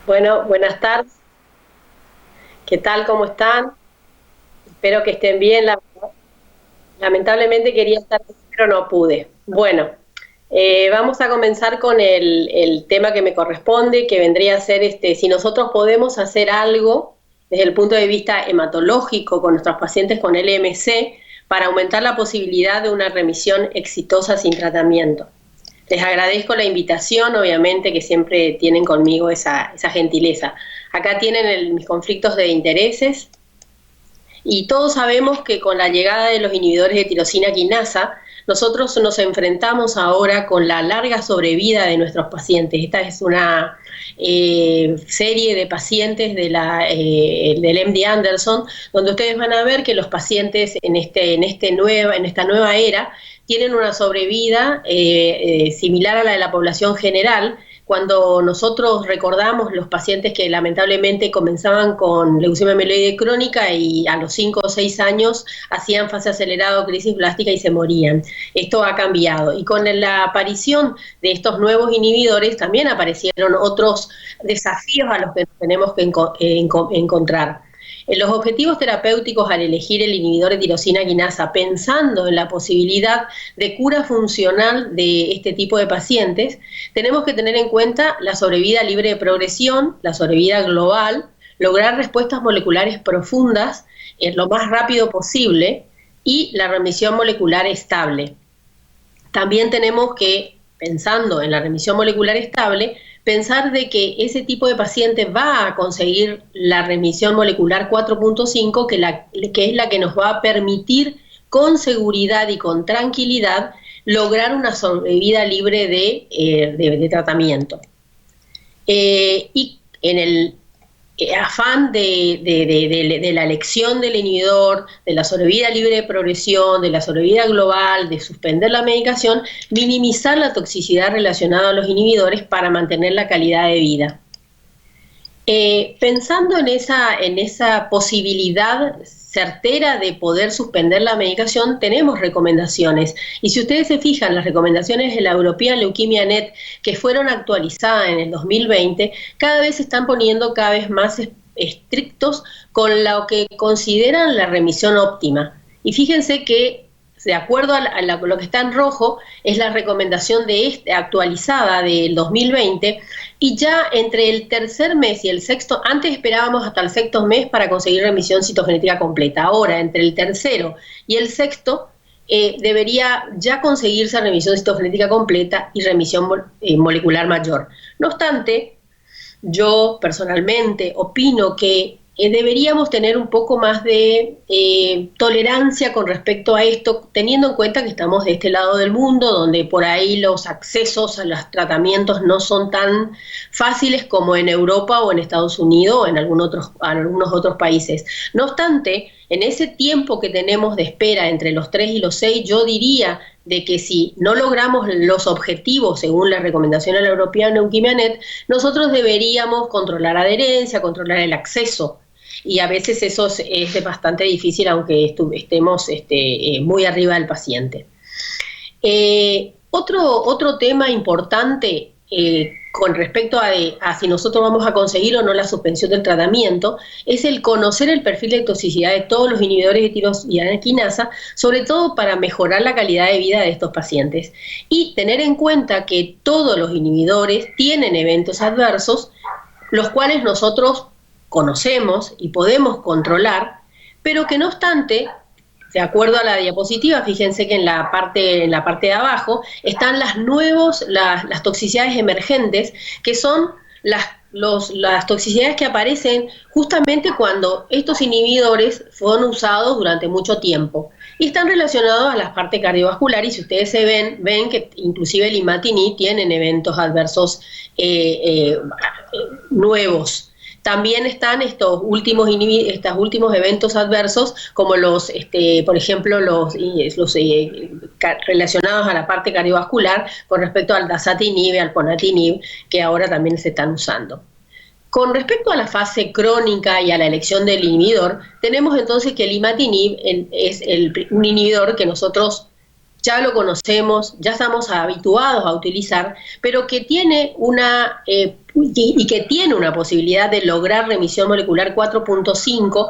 Bueno, buenas tardes. ¿Qué tal? ¿Cómo están? Espero que estén bien. Lamentablemente quería estar, pero no pude. Bueno, vamos a comenzar con el tema que me corresponde, que vendría a ser si nosotros podemos hacer algo desde el punto de vista hematológico con nuestros pacientes con LMC para aumentar la posibilidad de una remisión exitosa sin tratamiento. Les agradezco la invitación, obviamente, que siempre tienen conmigo esa gentileza. Acá tienen mis conflictos de intereses y todos sabemos que con la llegada de los inhibidores de tirosina quinasa, nosotros nos enfrentamos ahora con la larga sobrevida de nuestros pacientes. Esta es una serie de pacientes del MD Anderson, donde ustedes van a ver que los pacientes en esta nueva era tienen una sobrevida similar a la de la población general. Cuando nosotros recordamos los pacientes que lamentablemente comenzaban con leucemia mieloide crónica y a los 5 o 6 años hacían fase acelerada o crisis blástica y se morían. Esto ha cambiado. Y con la aparición de estos nuevos inhibidores también aparecieron otros desafíos a los que nos tenemos que encontrar. Los objetivos terapéuticos al elegir el inhibidor de tirosina quinasa, pensando en la posibilidad de cura funcional de este tipo de pacientes, tenemos que tener en cuenta la sobrevida libre de progresión, la sobrevida global, lograr respuestas moleculares profundas lo más rápido posible y la remisión molecular estable. También tenemos que, pensando en la remisión molecular estable, pensar de que ese tipo de paciente va a conseguir la remisión molecular 4.5, que es la que nos va a permitir con seguridad y con tranquilidad lograr una sobrevida libre de tratamiento. Y en el afán de la elección del inhibidor, de la sobrevida libre de progresión, de la sobrevida global, de suspender la medicación, minimizar la toxicidad relacionada a los inhibidores para mantener la calidad de vida. Pensando en esa posibilidad certera de poder suspender la medicación, tenemos recomendaciones. Y si ustedes se fijan, las recomendaciones de la European Leukemia Net, que fueron actualizadas en el 2020, cada vez se están poniendo cada vez más estrictos con lo que consideran la remisión óptima. Y fíjense que, de acuerdo a lo que está en rojo, es la recomendación actualizada del 2020, y ya entre el tercer mes y el sexto, antes esperábamos hasta el sexto mes para conseguir remisión citogenética completa, ahora entre el tercero y el sexto debería ya conseguirse remisión citogenética completa y remisión molecular mayor. No obstante, yo personalmente opino que deberíamos tener un poco más de tolerancia con respecto a esto, teniendo en cuenta que estamos de este lado del mundo, donde por ahí los accesos a los tratamientos no son tan fáciles como en Europa o en Estados Unidos o en algunos otros países. No obstante, en ese tiempo que tenemos de espera entre los 3 y los 6, yo diría de que si no logramos los objetivos según la recomendación de la European Leukemia Net, nosotros deberíamos controlar adherencia, controlar el acceso. Y a veces eso es bastante difícil, aunque estemos muy arriba del paciente. Otro tema importante con respecto a si nosotros vamos a conseguir o no la suspensión del tratamiento es el conocer el perfil de toxicidad de todos los inhibidores de tirosina quinasa, sobre todo para mejorar la calidad de vida de estos pacientes. Y tener en cuenta que todos los inhibidores tienen eventos adversos, los cuales nosotros conocemos y podemos controlar, pero que no obstante, de acuerdo a la diapositiva, fíjense que en la parte de abajo están las toxicidades emergentes, que son las toxicidades que aparecen justamente cuando estos inhibidores fueron usados durante mucho tiempo y están relacionados a la parte cardiovascular. Y si ustedes ven que inclusive el imatinib tienen eventos adversos nuevos. También están estos últimos eventos adversos, como por ejemplo, los relacionados a la parte cardiovascular con respecto al dasatinib, al ponatinib, que ahora también se están usando. Con respecto a la fase crónica y a la elección del inhibidor, tenemos entonces que el imatinib es un inhibidor que nosotros ya lo conocemos, ya estamos habituados a utilizar, pero que tiene y que tiene una posibilidad de lograr remisión molecular 4.5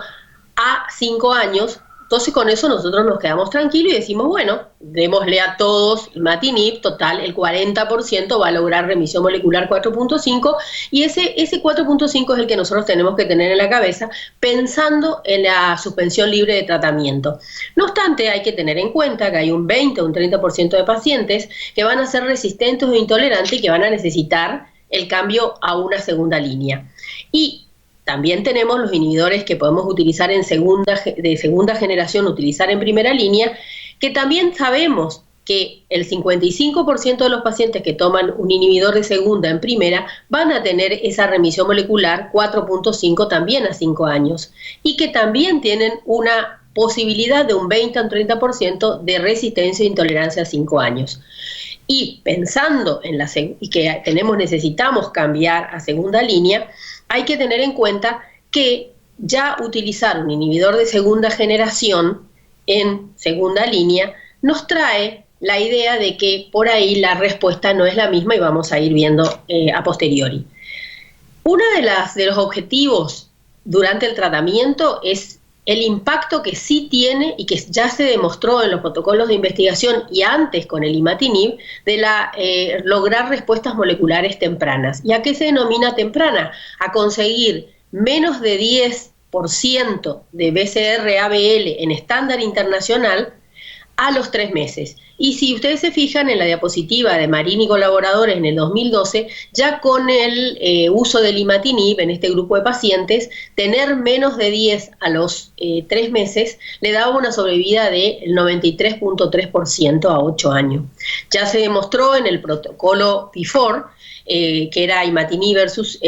a 5 años. Entonces con eso nosotros nos quedamos tranquilos y decimos, bueno, démosle a todos imatinib, total, el 40% va a lograr remisión molecular 4.5 y ese 4.5 es el que nosotros tenemos que tener en la cabeza pensando en la suspensión libre de tratamiento. No obstante, hay que tener en cuenta que hay un 20 o un 30% de pacientes que van a ser resistentes o intolerantes y que van a necesitar el cambio a una segunda línea. Y también tenemos los inhibidores que podemos utilizar de segunda generación, utilizar en primera línea, que también sabemos que el 55% de los pacientes que toman un inhibidor de segunda en primera van a tener esa remisión molecular 4.5 también a 5 años y que también tienen una posibilidad de un 20 a un 30% de resistencia e intolerancia a 5 años. Y pensando en que necesitamos cambiar a segunda línea, hay que tener en cuenta que ya utilizar un inhibidor de segunda generación en segunda línea nos trae la idea de que por ahí la respuesta no es la misma y vamos a ir viendo a posteriori. Uno de los objetivos durante el tratamiento es el impacto que sí tiene y que ya se demostró en los protocolos de investigación y antes con el imatinib de lograr respuestas moleculares tempranas. ¿Y a qué se denomina temprana? A conseguir menos de 10% de BCR-ABL en estándar internacional a los 3 meses. Y si ustedes se fijan en la diapositiva de Marín y colaboradores en el 2012, ya con el uso del imatinib en este grupo de pacientes, tener menos de 10 a los 3 meses le daba una sobrevida del 93.3% a 8 años. Ya se demostró en el protocolo PIFOR, que era imatinib versus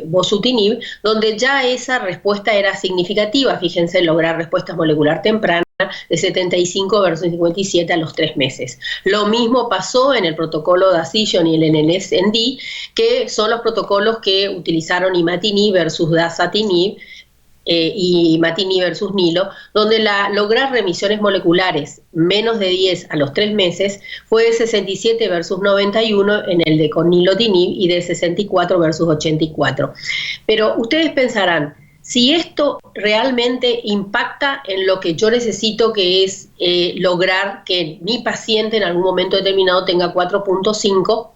bosutinib, donde ya esa respuesta era significativa. Fíjense, lograr respuesta molecular temprana de 75 versus 57 a los 3 meses. Lo mismo pasó en el protocolo Dasillo y el NNS-ND, que son los protocolos que utilizaron imatinib versus dasatinib y imatinib versus nilo, donde lograr remisiones moleculares menos de 10 a los 3 meses fue de 67 versus 91 en el de con nilotinib y de 64 versus 84. Pero ustedes pensarán, si esto realmente impacta en lo que yo necesito, que es lograr que mi paciente en algún momento determinado tenga 4.5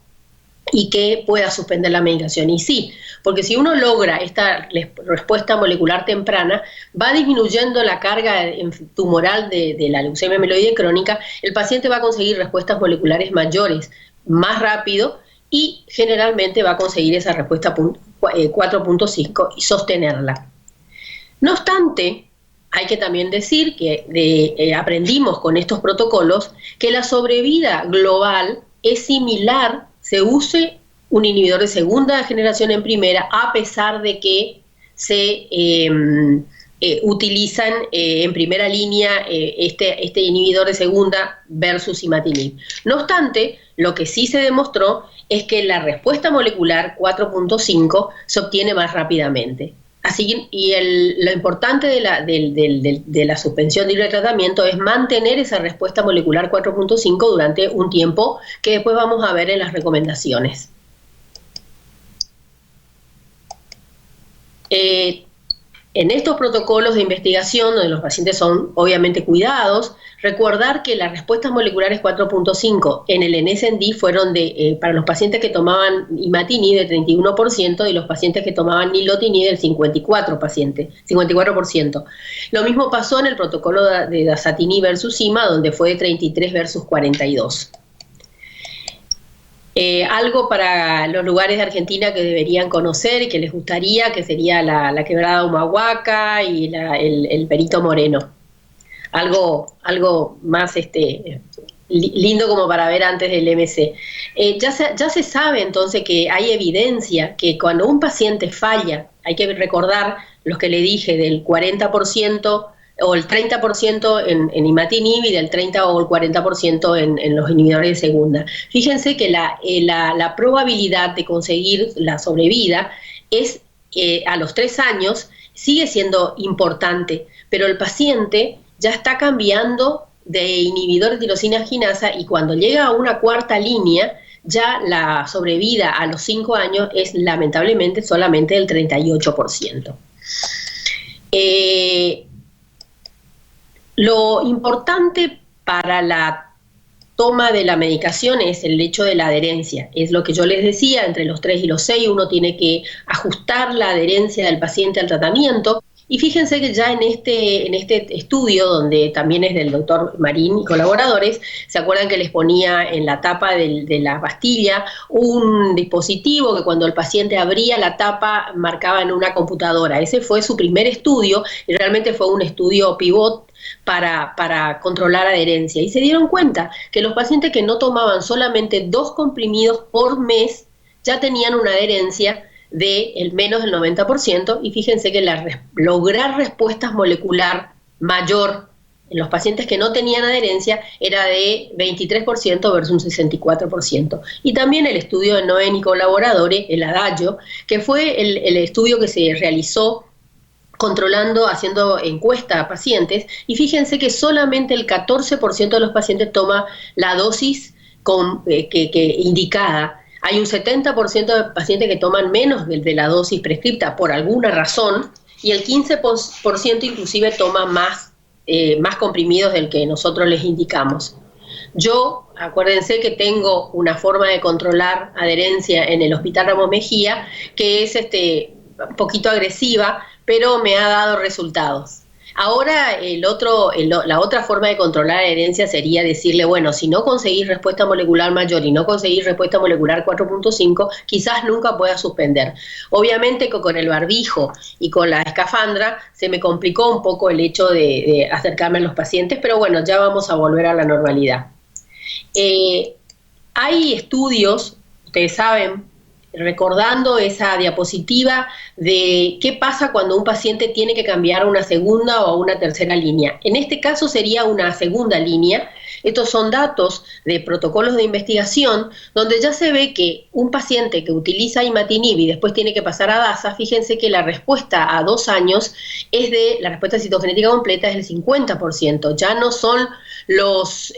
y que pueda suspender la medicación. Y sí, porque si uno logra esta respuesta molecular temprana, va disminuyendo la carga tumoral de la leucemia mieloide crónica, el paciente va a conseguir respuestas moleculares mayores más rápido y generalmente va a conseguir esa respuesta 4.5 y sostenerla. No obstante, hay que también decir que aprendimos con estos protocolos que la sobrevida global es similar, se use un inhibidor de segunda generación en primera, a pesar de que se utilizan en primera línea este inhibidor de segunda versus imatinib. No obstante, lo que sí se demostró es que la respuesta molecular 4.5 se obtiene más rápidamente. Así, y lo importante de la suspensión libre de tratamiento es mantener esa respuesta molecular 4.5 durante un tiempo que después vamos a ver en las recomendaciones. En estos protocolos de investigación, donde los pacientes son obviamente cuidados, recordar que las respuestas moleculares 4.5 en el NSND fueron para los pacientes que tomaban imatinib del 31% y los pacientes que tomaban nilotinib del 54%. Lo mismo pasó en el protocolo de dasatinib versus ima, donde fue de 33 versus 42. Algo para los lugares de Argentina que deberían conocer y que les gustaría, que sería la quebrada Humahuaca y el Perito Moreno. Algo más lindo como para ver antes del MC. Ya se sabe entonces que hay evidencia que cuando un paciente falla, hay que recordar los que le dije del 40% o el 30% en imatinib y del 30 o el 40% en los inhibidores de segunda. Fíjense que la probabilidad de conseguir la sobrevida es a los 3 años sigue siendo importante, pero el paciente ya está cambiando de inhibidor de tirosina quinasa y cuando llega a una cuarta línea, ya la sobrevida a los 5 años es lamentablemente solamente del 38%. Lo importante para la toma de la medicación es el hecho de la adherencia. Es lo que yo les decía, entre los 3 y los 6 uno tiene que ajustar la adherencia del paciente al tratamiento. Y fíjense que ya en este estudio, donde también es del doctor Marín y colaboradores, ¿se acuerdan que les ponía en la tapa de la pastilla un dispositivo que cuando el paciente abría la tapa marcaba en una computadora? Ese fue su primer estudio y realmente fue un estudio pivot para controlar adherencia. Y se dieron cuenta que los pacientes que no tomaban solamente 2 comprimidos por mes ya tenían una adherencia de menos del 90%, y fíjense que lograr respuestas molecular mayor en los pacientes que no tenían adherencia era de 23% versus un 64%. Y también el estudio de Noen y colaboradores, el ADAGIO, que fue el estudio que se realizó controlando, haciendo encuesta a pacientes, y fíjense que solamente el 14% de los pacientes toma la dosis indicada. Hay un 70% de pacientes que toman menos de la dosis prescripta por alguna razón, y el 15% inclusive toma más comprimidos del que nosotros les indicamos. Yo, acuérdense que tengo una forma de controlar adherencia en el Hospital Ramos Mejía, que es un poquito agresiva, pero me ha dado resultados. Ahora la otra forma de controlar la adherencia sería decirle, bueno, si no conseguís respuesta molecular mayor y no conseguís respuesta molecular 4.5, quizás nunca pueda suspender. Obviamente que con el barbijo y con la escafandra se me complicó un poco el hecho de acercarme a los pacientes, pero bueno, ya vamos a volver a la normalidad. Hay estudios, ustedes saben, recordando esa diapositiva de qué pasa cuando un paciente tiene que cambiar a una segunda o a una tercera línea. En este caso sería una segunda línea. Estos son datos de protocolos de investigación donde ya se ve que un paciente que utiliza imatinib y después tiene que pasar a DASA, fíjense que la respuesta a 2 años la respuesta citogenética completa es del 50%. Ya no son los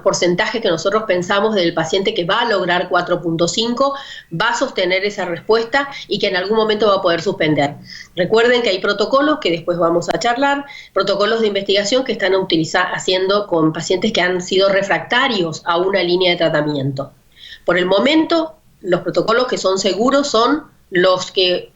porcentajes que nosotros pensamos del paciente que va a lograr 4.5, va a sostener esa respuesta y que en algún momento va a poder suspender. Recuerden que hay protocolos que después vamos a charlar, protocolos de investigación que están haciendo con pacientes que han sido refractarios a una línea de tratamiento. Por el momento, los protocolos que son seguros son los que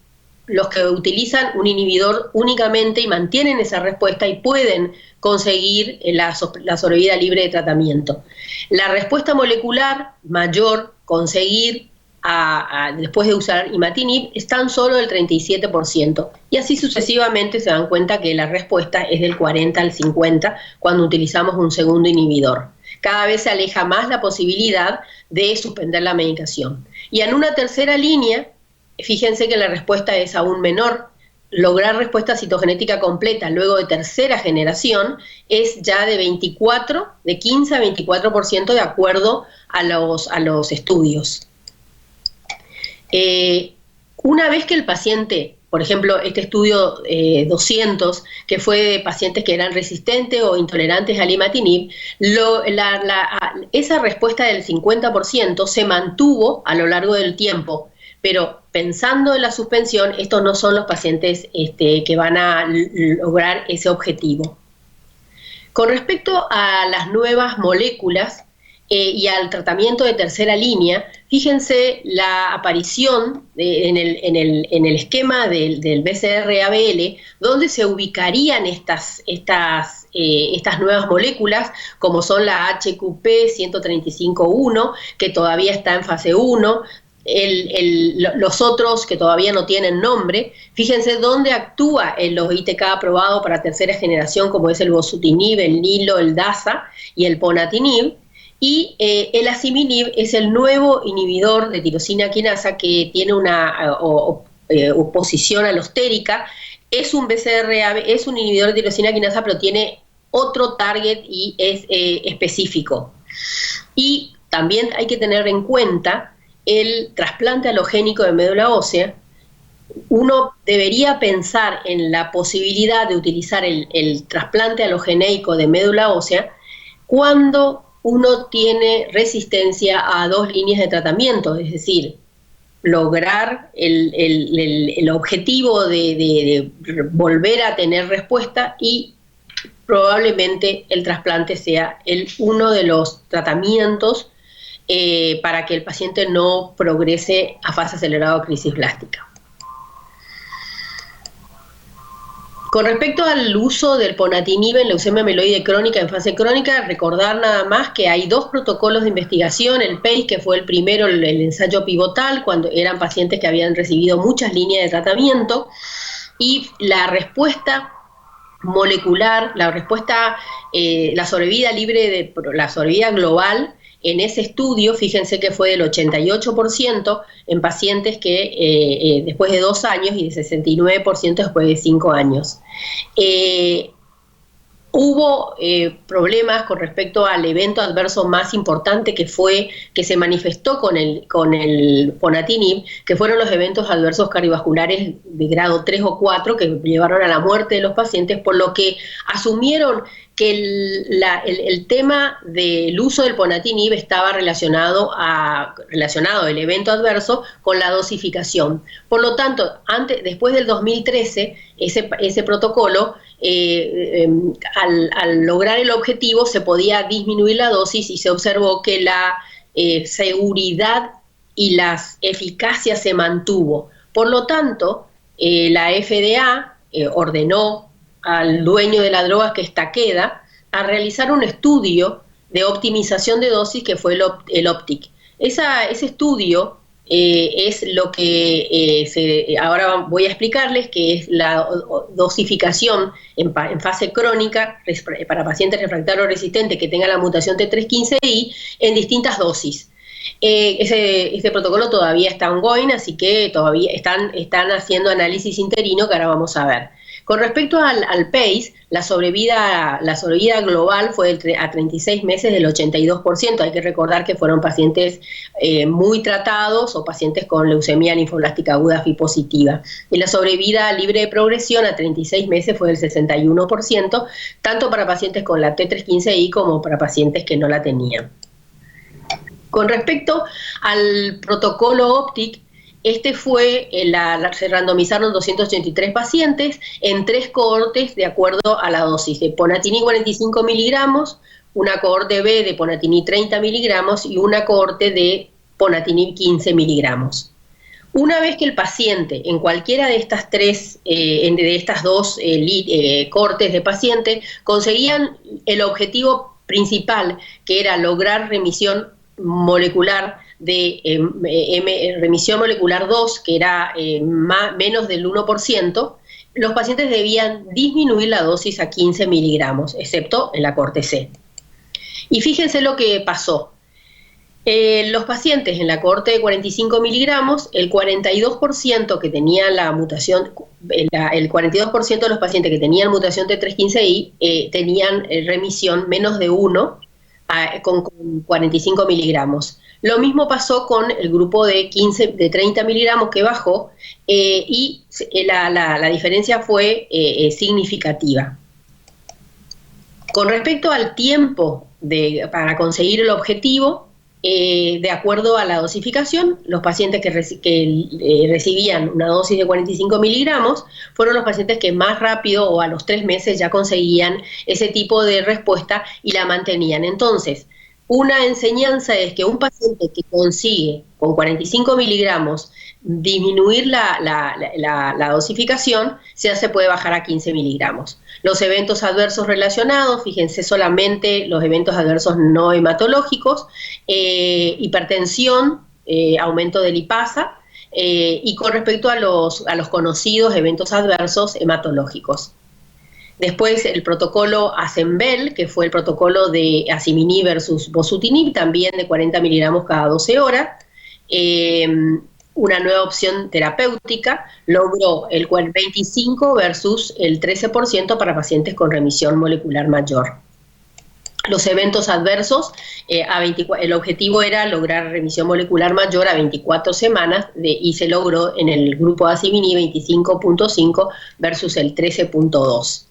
utilizan un inhibidor únicamente y mantienen esa respuesta y pueden conseguir la sobrevida libre de tratamiento. La respuesta molecular mayor, conseguir después de usar imatinib, es tan solo del 37%. Y así sucesivamente se dan cuenta que la respuesta es del 40 al 50 cuando utilizamos un segundo inhibidor. Cada vez se aleja más la posibilidad de suspender la medicación. Y en una tercera línea, fíjense que la respuesta es aún menor. Lograr respuesta citogenética completa luego de tercera generación es ya de 15 a 24% de acuerdo a los estudios. Una vez que el paciente, por ejemplo, este estudio 200, que fue de pacientes que eran resistentes o intolerantes al imatinib, esa respuesta del 50% se mantuvo a lo largo del tiempo, pero pensando en la suspensión, estos no son los pacientes que van a lograr ese objetivo. Con respecto a las nuevas moléculas, y al tratamiento de tercera línea, fíjense la aparición en el esquema del BCR-ABL, donde se ubicarían estas nuevas moléculas, como son la HQP-135-1, que todavía está en fase 1, los otros que todavía no tienen nombre. Fíjense dónde actúa los ITK aprobados para tercera generación, como es el bosutinib, el NILO, el DASA y el ponatinib. Y el asciminib es el nuevo inhibidor de tirosina quinasa que tiene una oposición alostérica. Es un BCR-ABL, es un inhibidor de tirosina quinasa, pero tiene otro target y es específico. Y también hay que tener en cuenta el trasplante halogénico de médula ósea. Uno debería pensar en la posibilidad de utilizar el trasplante halogeneico de médula ósea cuando uno tiene resistencia a 2 líneas de tratamiento, es decir, lograr el objetivo de volver a tener respuesta, y probablemente el trasplante sea uno de los tratamientos para que el paciente no progrese a fase acelerada o crisis blástica. Con respecto al uso del ponatinib en leucemia mieloide crónica en fase crónica, recordar nada más que hay 2 protocolos de investigación: el PACE, que fue el primero, el ensayo pivotal, cuando eran pacientes que habían recibido muchas líneas de tratamiento, y la respuesta molecular, la sobrevida libre la sobrevida global en ese estudio, fíjense que fue del 88% en pacientes que después de 2 años, y de 69% después de 5 años. Hubo problemas con respecto al evento adverso más importante que se manifestó con el ponatinib, que fueron los eventos adversos cardiovasculares de grado 3 o 4 que llevaron a la muerte de los pacientes, por lo que asumieron que el tema del uso del ponatinib estaba relacionado el evento adverso con la dosificación. Por lo tanto, después del 2013, ese protocolo, al lograr el objetivo, se podía disminuir la dosis, y se observó que la seguridad y la eficacia se mantuvo. Por lo tanto, la FDA ordenó al dueño de la droga, que es Takeda, a realizar un estudio de optimización de dosis, que fue el OPTIC. Ese estudio es lo que ahora voy a explicarles, que es la dosificación en fase crónica para pacientes refractarios resistentes que tengan la mutación T315I en distintas dosis. Ese protocolo todavía está ongoing, así que todavía están haciendo análisis interino, que ahora vamos a ver. Con respecto al PACE, la sobrevida global fue a 36 meses del 82%. Hay que recordar que fueron pacientes muy tratados o pacientes con leucemia linfoblástica aguda FI positiva. Y la sobrevida libre de progresión a 36 meses fue del 61%, tanto para pacientes con la T315I como para pacientes que no la tenían. Con respecto al protocolo OPTIC, se randomizaron 283 pacientes en 3 cohortes de acuerdo a la dosis de ponatinib 45 miligramos, una cohorte B de ponatinib 30 miligramos y una cohorte de ponatinib 15 miligramos. Una vez que el paciente, en cualquiera de estas dos cohortes de pacientes, conseguían el objetivo principal, que era lograr remisión molecular remisión molecular 2, que era menos del 1%, los pacientes debían disminuir la dosis a 15 miligramos, excepto en la cohorte C. Y fíjense lo que pasó. Los pacientes en la cohorte de 45 miligramos, el 42% que tenían la mutación, el 42% de los pacientes que tenían mutación T315I tenían remisión menos de 1 con 45 miligramos. Lo mismo pasó con el grupo de 30 miligramos, que bajó, y la diferencia fue significativa. Con respecto al tiempo para conseguir el objetivo, de acuerdo a la dosificación, los pacientes que recibían una dosis de 45 miligramos fueron los pacientes que más rápido, o a los 3 meses, ya conseguían ese tipo de respuesta y la mantenían. Entonces, una enseñanza es que un paciente que consigue con 45 miligramos disminuir la dosificación, se puede bajar a 15 miligramos. Los eventos adversos relacionados, fíjense solamente los eventos adversos no hematológicos, hipertensión, aumento de lipasa, y con respecto a los conocidos eventos adversos hematológicos. Después el protocolo ASCEMBL, que fue el protocolo de asciminib versus bosutinib, también de 40 miligramos cada 12 horas, una nueva opción terapéutica, logró el 25 versus el 13% para pacientes con remisión molecular mayor. Los eventos adversos, el objetivo era lograr remisión molecular mayor a 24 semanas y se logró en el grupo de asciminib 25.5 versus el 13.2.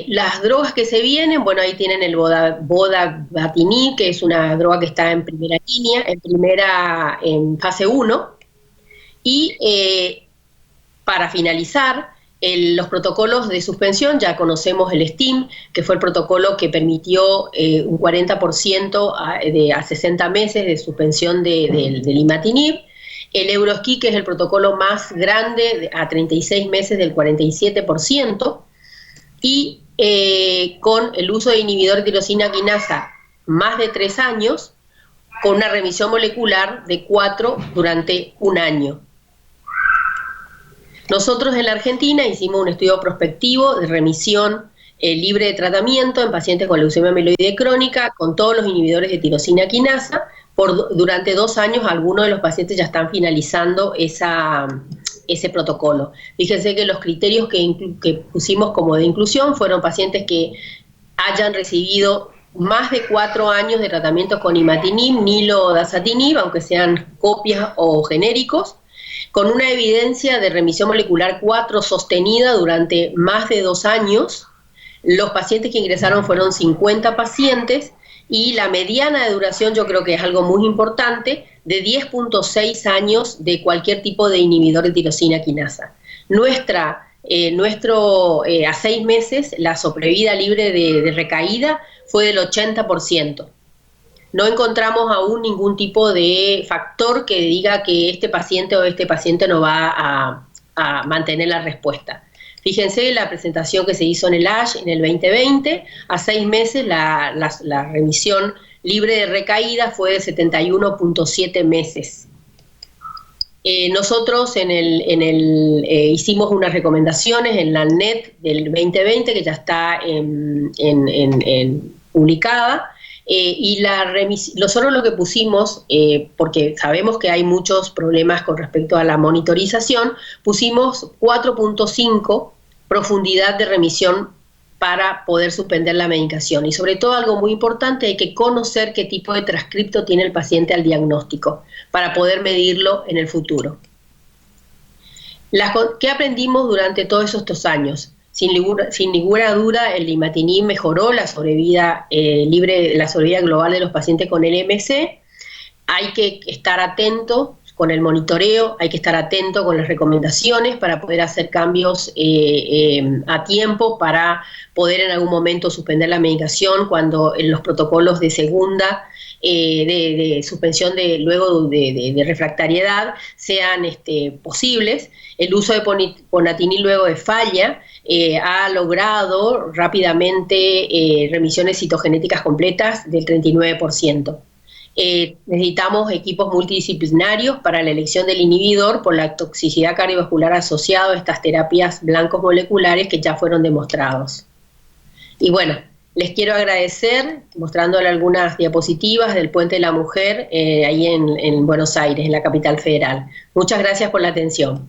Las drogas que se vienen, bueno, ahí tienen el Vodobatinib, que es una droga que está en primera línea, en fase 1, y para finalizar, los protocolos de suspensión, ya conocemos el STIM, que fue el protocolo que permitió un 40% a 60 meses de suspensión del imatinib, el Euroesqui, que es el protocolo más grande, a 36 meses del 47%, y con el uso de inhibidor de tirosina quinasa más de 3 años, con una remisión molecular de 4 durante un año. Nosotros en la Argentina hicimos un estudio prospectivo de remisión libre de tratamiento en pacientes con leucemia mieloide crónica, con todos los inhibidores de tirosina quinasa. Durante 2 años algunos de los pacientes ya están finalizando ese protocolo. Fíjense que los criterios que pusimos como de inclusión fueron pacientes que hayan recibido más de 4 años de tratamiento con imatinib, nilodasatinib, aunque sean copias o genéricos, con una evidencia de remisión molecular 4 sostenida durante más de 2 años. Los pacientes que ingresaron fueron 50 pacientes y la mediana de duración, yo creo que es algo muy importante, de 10.6 años de cualquier tipo de inhibidor de tirosina quinasa. A 6 meses, la sobrevida libre de recaída fue del 80%. No encontramos aún ningún tipo de factor que diga que este paciente no va a mantener la respuesta. Fíjense la presentación que se hizo en el ASH en el 2020, a 6 meses la remisión libre de recaída fue de 71.7 meses. Nosotros hicimos unas recomendaciones en la NET del 2020 que ya está publicada. Y nosotros lo que pusimos, porque sabemos que hay muchos problemas con respecto a la monitorización, pusimos 4.5 profundidad de remisión para poder suspender la medicación. Y sobre todo algo muy importante, hay que conocer qué tipo de transcripto tiene el paciente al diagnóstico para poder medirlo en el futuro. ¿Qué aprendimos durante todos estos años? Sin ninguna duda, el imatinib mejoró la sobrevida la sobrevida global de los pacientes con el MC. Hay que estar atento con el monitoreo, hay que estar atento con las recomendaciones para poder hacer cambios a tiempo, para poder en algún momento suspender la medicación cuando en los protocolos de segunda, de suspensión luego de refractariedad sean posibles. El uso de ponatinib luego de falla ha logrado rápidamente remisiones citogenéticas completas del 39%. Necesitamos equipos multidisciplinarios para la elección del inhibidor por la toxicidad cardiovascular asociada a estas terapias blancos moleculares que ya fueron demostrados. Y bueno, les quiero agradecer mostrándole algunas diapositivas del Puente de la Mujer ahí en Buenos Aires, en la capital federal. Muchas gracias por la atención.